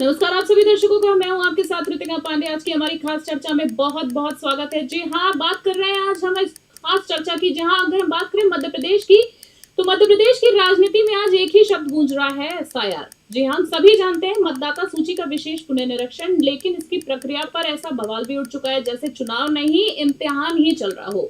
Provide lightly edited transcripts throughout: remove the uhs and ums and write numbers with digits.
नमस्कार आप सभी दर्शकों का, मैं हूं आपके साथ रितिका पांडे। आज की हमारी खास चर्चा में बहुत बहुत स्वागत है। जी हाँ, बात कर रहे हैं आज हम इस खास चर्चा की, जहां अगर हम बात करें मध्य प्रदेश की, तो मध्य प्रदेश की राजनीति में आज एक ही शब्द गूंज रहा है, एसआईआर। जी हाँ, हम सभी जानते हैं मतदाता सूची का विशेष पुनर्निरीक्षण, लेकिन इसकी प्रक्रिया पर ऐसा बवाल भी उठ चुका है जैसे चुनाव नहीं इम्तिहान ही चल रहा हो।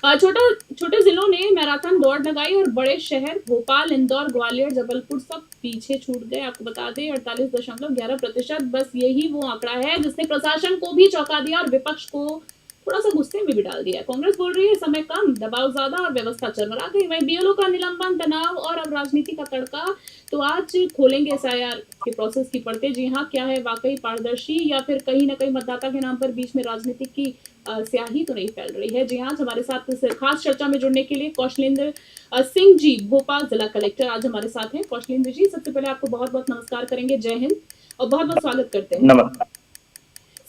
छोटे जिलों ने मैराथन दौड़ लगाई और बड़े शहर भोपाल, इंदौर, ग्वालियर, जबलपुर सब पीछे छूट गए। आपको बता दें 48.11%, बस यही वो आंकड़ा है जिसने प्रशासन को भी चौंका दिया और विपक्ष को थोड़ा सा गुस्से में भी डाल दिया। कांग्रेस बोल रही है समय कम, दबाव ज्यादा और व्यवस्था चरमरा गई। वहीं बीएलओ का निलंबन, तनाव और अब राजनीति का तड़का। तो आज खोलेंगे एसआईआर के प्रोसेस की पढ़ते। जी हाँ, क्या है वाकई पारदर्शी या फिर कहीं ना कहीं मतदाता के नाम पर बीच में राजनीतिक की स्याही तो नहीं फैल रही है। जी हाँ, हमारे साथ इस खास चर्चा में जुड़ने के लिए कौशलेंद्र सिंह जी, भोपाल जिला कलेक्टर, आज हमारे साथ हैं। कौशलेंद्र जी, सबसे पहले आपको बहुत बहुत नमस्कार करेंगे, जय हिंद और बहुत बहुत स्वागत करते हैं। नमस्कार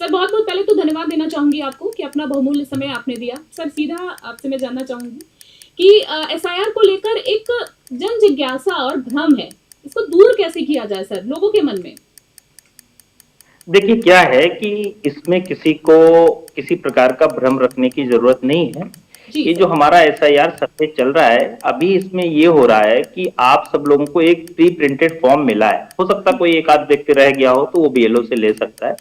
सर, बहुत बहुत पहले तो धन्यवाद देना चाहूंगी आपको कि अपना बहुमूल्य समय आपने दिया। सर, सीधा आपसे मैं जानना चाहूंगी कि एसआईआर को लेकर एक जन जिज्ञासा और भ्रम है, इसको दूर कैसे किया जाए सर लोगों के मन में? देखिए क्या है कि इसमें किसी को किसी प्रकार का भ्रम रखने की जरूरत नहीं है। जी ये जो सर। हमारा एसआईआर सर्वे चल रहा है अभी इसमें ये हो रहा है कि आप सब लोगों को एक प्री प्रिंटेड फॉर्म मिला है, हो सकता कोई एक आध व्यक्ति रह गया हो तो वो बीएलओ से ले सकता है,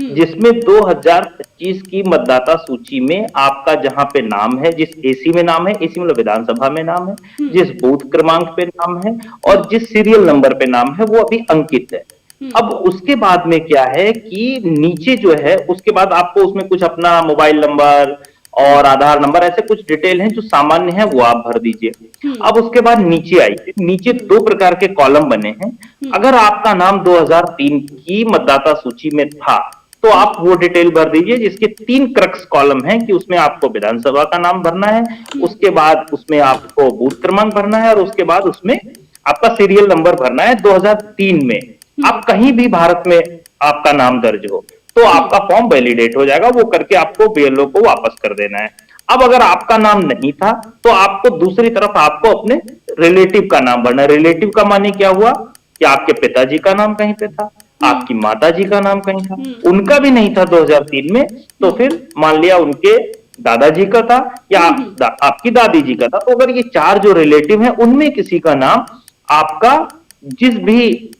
जिसमें 2025 की मतदाता सूची में आपका जहां पे नाम है, जिस एसी में नाम है, एसी मतलब विधानसभा में नाम है, जिस बूथ क्रमांक पे नाम है और जिस सीरियल नंबर पे नाम है वो अभी अंकित है। अब उसके बाद में क्या है कि नीचे जो है उसके बाद आपको उसमें कुछ अपना मोबाइल नंबर और आधार नंबर ऐसे कुछ डिटेल हैं जो सामान्य है वो आप भर दीजिए। अब उसके बाद नीचे आइए, नीचे दो प्रकार के कॉलम बने हैं। अगर आपका नाम 2003 की मतदाता सूची में था तो आप वो डिटेल भर दीजिए, जिसके 3 क्रक्स कॉलम हैं कि उसमें आपको विधानसभा का नाम भरना है, उसके बाद उसमें आपको बूथ क्रमांक भरना है और उसके बाद उसमें आपका सीरियल नंबर भरना है 2003 में। आप कहीं भी भारत में आपका नाम दर्ज हो तो आपका फॉर्म वैलिडेट हो जाएगा, वो करके आपको बीएलओ को वापस कर देना है। अब अगर आपका नाम नहीं था तो आपको दूसरी तरफ आपको अपने रिलेटिव का नाम भरना है। रिलेटिव का माने क्या हुआ कि आपके पिताजी का नाम कहीं पे था, आपकी माताजी का नाम कहीं था, उनका भी नहीं था 2003 में, तो फिर मान लिया उनके दादाजी का था या आपकी दादी जी का था, तो अगर ये 4 जो रिलेटिव हैं उनमें किसी का नाम आपका जिस भी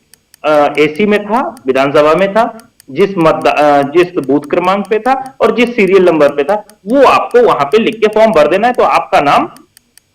एसी में था, विधानसभा में था, जिस बूथ क्रमांक पे था और जिस सीरियल नंबर पे था, वो आपको वहां पे लिख के फॉर्म भर देना है, तो आपका नाम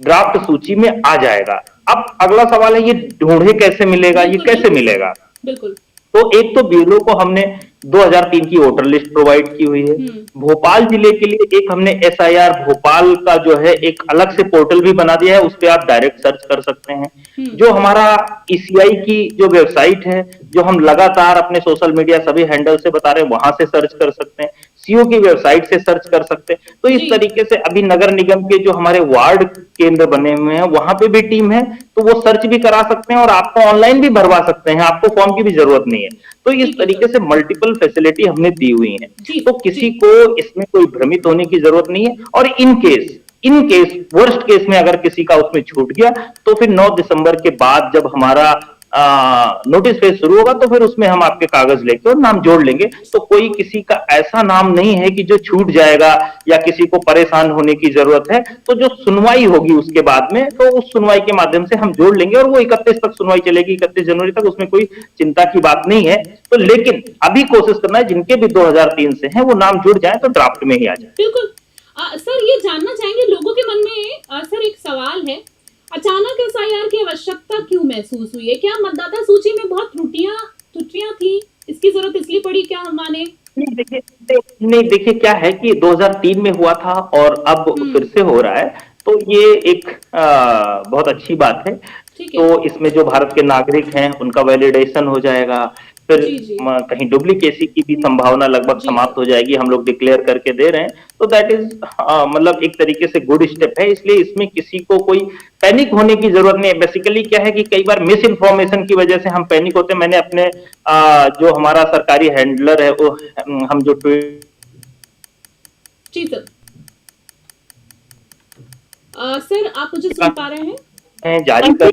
ड्राफ्ट सूची में आ जाएगा। अब अगला सवाल है ये ढूंढे कैसे मिलेगा, ये कैसे मिलेगा? बिल्कुल। तो एक तो बीएलओ को हमने 2003 की वोटर लिस्ट प्रोवाइड की हुई है। भोपाल जिले के लिए एक हमने एसआईआर भोपाल का जो है एक अलग से पोर्टल भी बना दिया है, उस पर आप डायरेक्ट सर्च कर सकते हैं। जो हमारा ईसीआई की जो वेबसाइट है, जो हम लगातार अपने सोशल मीडिया सभी हैंडल से बता रहे हैं, वहां से सर्च कर सकते हैं, सीओ की वेबसाइट से सर्च कर सकते हैं। तो इस तरीके से अभी नगर निगम के जो हमारे वार्ड केंद्र बने हुए हैं वहां पे भी टीम है, तो वो सर्च भी करा सकते हैं और आपको ऑनलाइन भी भरवा सकते हैं, आपको फॉर्म की भी जरूरत नहीं है। तो इस तरीके से मल्टीपल फैसिलिटी हमने दी हुई है, तो किसी को इसमें कोई भ्रमित होने की जरूरत नहीं है। और इन केस वर्स्ट केस में अगर किसी का उसमें छूट गया तो फिर 9 दिसंबर के बाद जब हमारा नोटिस फेज शुरू होगा तो फिर उसमें हम आपके कागज लेके और नाम जोड़ लेंगे। तो कोई किसी का ऐसा नाम नहीं है कि जो छूट जाएगा या किसी को परेशान होने की जरूरत है। तो जो सुनवाई होगी उसके बाद में, तो उस सुनवाई के माध्यम से हम जोड़ लेंगे और वो 31 तक सुनवाई चलेगी, 31 जनवरी तक, उसमें कोई चिंता की बात नहीं है। तो लेकिन अभी कोशिश करना है जिनके भी 2003 से हैं वो नाम जुड़ जाए तो ड्राफ्ट में ही आ जाए। बिल्कुल। सर, ये जानना चाहेंगे लोगों के मन में, सर एक सवाल है, अचानक एसआईआर की आवश्यकता क्यों महसूस हुई है? क्या मतदाता सूची में बहुत त्रुटियां थी, इसकी जरूरत इसलिए पड़ी, क्या हम माने? नहीं देखिए क्या है कि 2003 में हुआ था और अब फिर से हो रहा है, तो ये एक बहुत अच्छी बात है। तो इसमें जो भारत के नागरिक हैं उनका वैलिडेशन हो जाएगा, फिर कहीं डुप्लीकेसी की भी संभावना लगभग समाप्त हो जाएगी, हम लोग डिक्लेयर करके दे रहे हैं। तो दैट इज मतलब एक तरीके से गुड स्टेप है, इसलिए इसमें किसी को कोई पैनिक होने की जरूरत नहीं है। बेसिकली क्या है कि कई बार मिस इन्फॉर्मेशन की वजह से हम पैनिक होते हैं। मैंने अपने जो हमारा सरकारी हैंडलर है वो हम जो ट्वीट जी सर। सर, आप मुझे सुन पा रहे हैं? जारी कर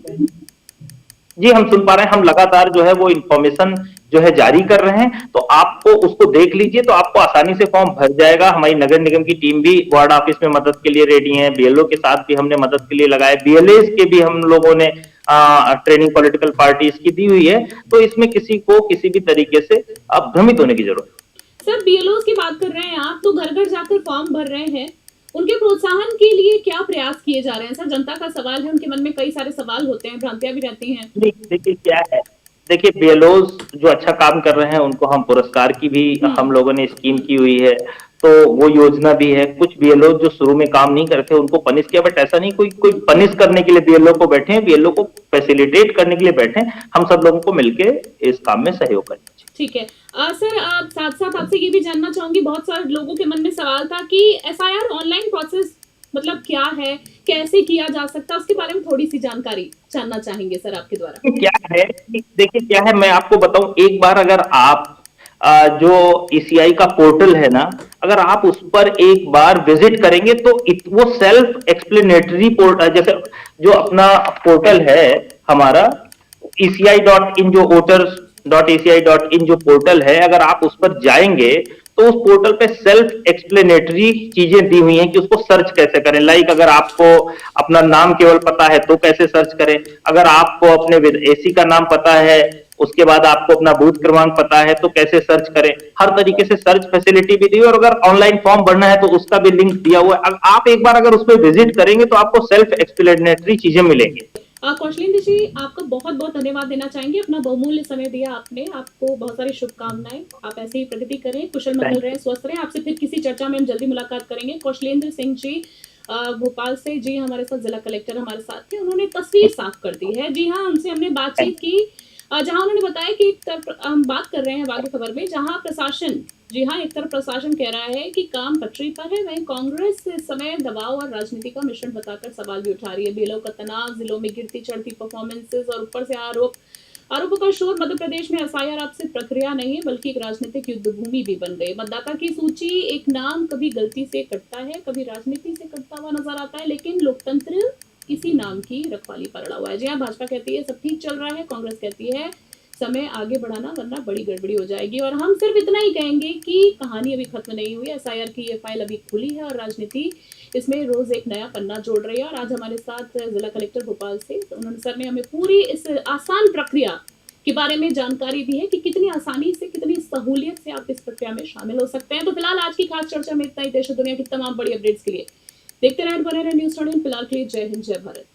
जी, हम सुन पा रहे हैं, हम लगातार जो है वो इन्फॉर्मेशन जो है जारी कर रहे हैं, तो आपको उसको देख लीजिए, तो आपको आसानी से फॉर्म भर जाएगा। हमारी नगर निगम की टीम भी वार्ड ऑफिस में मदद के लिए रेडी है, बीएलओ के साथ भी हमने मदद के लिए लगाए, बीएलएस के भी हम लोगों ने ट्रेनिंग पॉलिटिकल पार्टीज की दी हुई है, तो इसमें किसी को किसी भी तरीके से अब भ्रमित होने की जरूरत। सर बीएलओ की बात कर रहे हैं आप, तो घर घर जाकर फॉर्म भर रहे हैं, उनके प्रोत्साहन के लिए क्या प्रयास किए जा रहे हैं? सर जनता का सवाल है, उनके मन में कई सारे सवाल होते हैं, भ्रांतियां भी रहती हैं। नहीं, देखिए क्या है, देखिए बीएलओज जो अच्छा काम कर रहे हैं उनको हम पुरस्कार की भी हम लोगों ने स्कीम की हुई है, तो वो योजना भी है। कुछ बीएलओ जो शुरू में काम नहीं करते उनको पनिश किया, बट ऐसा नहीं कोई कोई पनिश करने के लिए बीएलओ को बैठे हैं, बीएलओ को फैसिलिटेट करने के लिए बैठे हैं। हम सब लोगों को मिलके इस काम में सहयोग करें। ठीक है। सर साथ साथ आपसे ये भी जानना चाहूंगी, बहुत सारे लोगों के मन में सवाल था कि एसआईआर ऑनलाइन प्रोसेस मतलब क्या है, कैसे किया जा सकता है, उसके बारे में थोड़ी सी जानकारी जानना चाहेंगे सर आपके द्वारा। क्या है, देखिए क्या है, मैं आपको बताऊं, एक बार अगर आप जो ईसीआई का पोर्टल है ना, अगर आप उस पर एक बार विजिट करेंगे तो वो सेल्फ एक्सप्लेनेटरी पोर्टल, जैसे जो अपना पोर्टल है हमारा ECI.in, जो voters.eci.in जो पोर्टल है, अगर आप उस पर जाएंगे तो उस पोर्टल पे सेल्फ एक्सप्लेनेटरी चीजें दी हुई हैं कि उसको सर्च कैसे करें। लाइक अगर आपको अपना नाम केवल पता है तो कैसे सर्च करें, अगर आपको अपने एसी का नाम पता है, उसके बाद आपको अपना बूथ क्रमांक पता है तो कैसे सर्च करें। हर तरीके से सर्च फैसिलिटी भी दी है, और अगर ऑनलाइन फॉर्म भरना है तो उसका भी लिंक दिया हुआ है। आप एक बार अगर उस पर विजिट करेंगे तो आपको सेल्फ एक्सप्लेनेटरी चीजें मिलेंगी। कौशलेंद्र जी, आपका बहुत बहुत धन्यवाद देना चाहेंगे, अपना बहुमूल्य समय दिया आपने, आपको बहुत सारी शुभकामनाएं, आप ऐसे ही प्रगति करें, कुशल मंगल रहे, स्वस्थ रहे। आपसे फिर किसी चर्चा में हम जल्दी मुलाकात करेंगे। कौशलेंद्र सिंह जी भोपाल से जी हमारे साथ, जिला कलेक्टर हमारे साथ थे, उन्होंने तस्वीर साफ कर दी है। जी हाँ, उनसे हमने बातचीत की, जहां उन्होंने बताया कि हम बात कर रहे हैं आगे खबर में, जहां प्रशासन, जी हाँ, एक तरफ प्रशासन कह रहा है कि काम पटरी पर है, वहीं कांग्रेस इस समय दबाव और राजनीति का मिश्रण बताकर सवाल भी उठा रही है। बीएलओ का तनाव, जिलों में गिरती चढ़ती परफॉर्मेंसेस और ऊपर से आरोपों का शोर। मध्य प्रदेश में एसआईआर अब सिर्फ प्रक्रिया नहीं है बल्कि एक राजनीतिक युद्ध भूमि भी बन गई। मतदाता की सूची एक नाम कभी गलती से कटता है, कभी राजनीति से कटता हुआ नजर आता है, लेकिन लोकतंत्र इसी नाम की रखवाली पर अड़ा हुआ है। जी हाँ, भाजपा कहती है सब ठीक चल रहा है, कांग्रेस कहती है समय आगे बढ़ाना वरना बड़ी गड़बड़ी हो जाएगी। और हम सिर्फ इतना ही कहेंगे कि कहानी अभी खत्म नहीं हुई, एसआईआर की ये फाइल अभी खुली है और राजनीति इसमें रोज एक नया पन्ना जोड़ रही है। और आज हमारे साथ जिला कलेक्टर भोपाल से, तो उन्होंने सर ने हमें पूरी इस आसान प्रक्रिया के बारे में जानकारी दी है कि कितनी आसानी से, कितनी सहूलियत से आप इस प्रक्रिया में शामिल हो सकते हैं। तो फिलहाल आज की खास चर्चा में इतना ही। देश और दुनिया की तमाम बड़ी अपडेट्स के लिए देखते रहें, बने रहें न्यूज़ 18। फिलहाल के लिए जय हिंद, जय भारत।